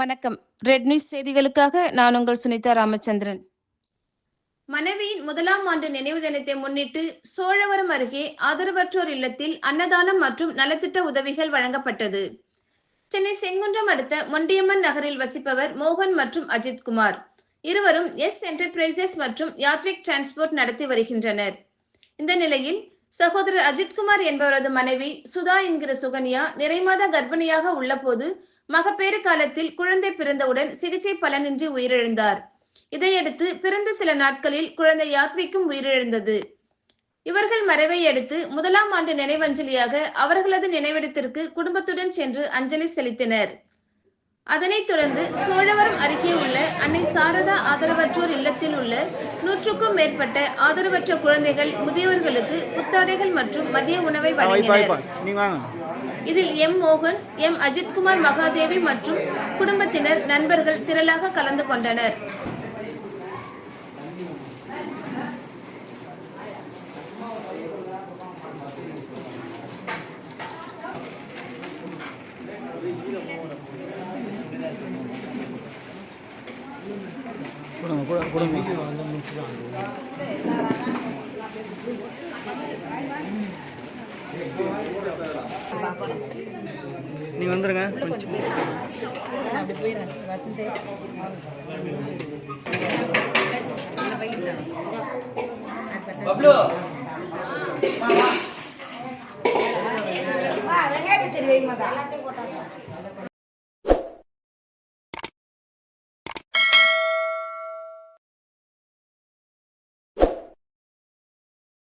வணக்கம். Red news செய்திகளுக்காக நான் உங்கள் சுனிதா ராமச்சந்திரன். மனைவியின் முதலாம் ஆண்டு நினைவு தினத்தை முன்னிட்டு சோழவரம் அருகே ஆதரவற்றோர் இல்லத்தில் அன்னதானம் மற்றும் நலத்திட்ட உதவிகள் வழங்கப்பட்டது. சென்னை செங்குன்றம் அடுத்த மொண்டியம்மன் நகரில் வசிப்பவர் மோகன் மற்றும் அஜித்குமார். இருவரும் எஸ் என்டர்பிரைசஸ் மற்றும் யாத்ரிக் டிரான்ஸ்போர்ட் நடத்தி வருகின்றனர். இந்த நிலையில் சகோதரர் அஜித்குமார் என்பவரது மனைவி சுதா என்கிற சுகன்யா நிறைமாத கர்ப்பிணியாக உள்ளபோது மகப்பேறு காலத்தில் குழந்தை பிறந்தவுடன் சிகிச்சை பலனின்றி உயிரிழந்தார். இதையடுத்து பிறந்த சில நாட்களில் குழந்தை யாத்விக்கும் உயிரிழந்தது. இவர்கள் மறைவை அடுத்து முதலாம் ஆண்டு நினைவஞ்சலியாக அவர்களது நினைவிடத்திற்கு குடும்பத்துடன் சென்று அஞ்சலி செலுத்தினர். அதனைத் தொடர்ந்து சோழவரம் அருகே உள்ள அன்னை சாரதா ஆதரவற்றோர் இல்லத்தில் உள்ள 100க்கும் மேற்பட்ட ஆதரவற்ற குழந்தைகள் முதியவர்களுக்கு புத்தாடைகள் மற்றும் மதிய உணவை வழங்கினர். இதில் எம் மோகன், எம் அஜித்குமார், மகாதேவி மற்றும் குடும்பத்தினர், நண்பர்கள் திரளாக கலந்து கொண்டனர். நீங்க வந்துருங்க கொஞ்சம். பப்ளு வா வெங்காயம் சரி வை மகா.